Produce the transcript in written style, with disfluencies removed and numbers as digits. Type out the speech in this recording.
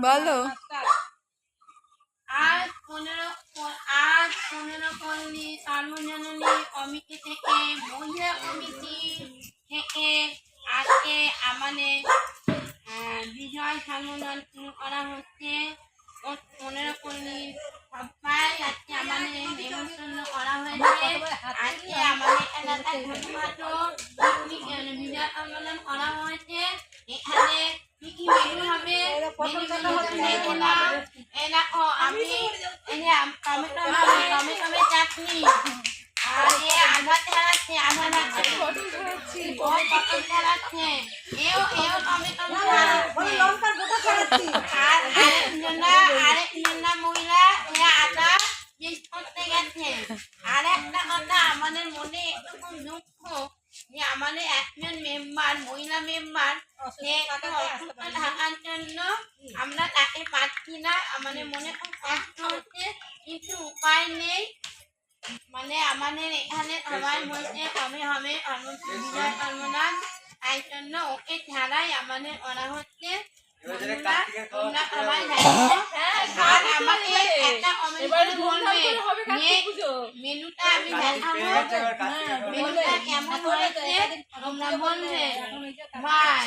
বলো। আজ 15 পল্লী সর্বজনীন কমিটি থেকে মহিলা কমিটি থেকে আজকে আমাদের বিজয় সম্মেলন করা হচ্ছে। 15 পল্লী সবাই আজকে আমাদের নেমন্তন্ন করা হয়েছে। আজকে আমাদের এলাকায় ছোটখাটো বিজয় সম্মেলন করা হয়েছে। এখানে কি কি মেনু হবে আমি টমেটো চাটনি আর আধা ছাড়াচ্ছে আধা ছাড়াচ্ছে এও টমেটো ছাড়াচ্ছে আর আরেকজন মহিলা আটা পেস্ট করতে গেছে। আর একটা কথা আমাদের মনে একটু দুঃখ যে আমাদের একজন মেম্বার মহিলা মেম্বার ঢাকার জন্য আমরা তাকে পাচ্ছি না। আমাদের মনে খুব কষ্ট হচ্ছে কিন্তু উপায় নেই। মানে আমাদের এখানে সবাই বলছে কবে হবে বিজয় সম্মেলন, তাই জন্য ওকে ছাড়াই আমাদের করা হচ্ছে। তোমরা সবাই আর আমাকে একটা কমেন্ট বলবে মেনুটা আমি দেখাবো, মেনুটা কেমন হয়েছে তোমরা বলবে। বাই।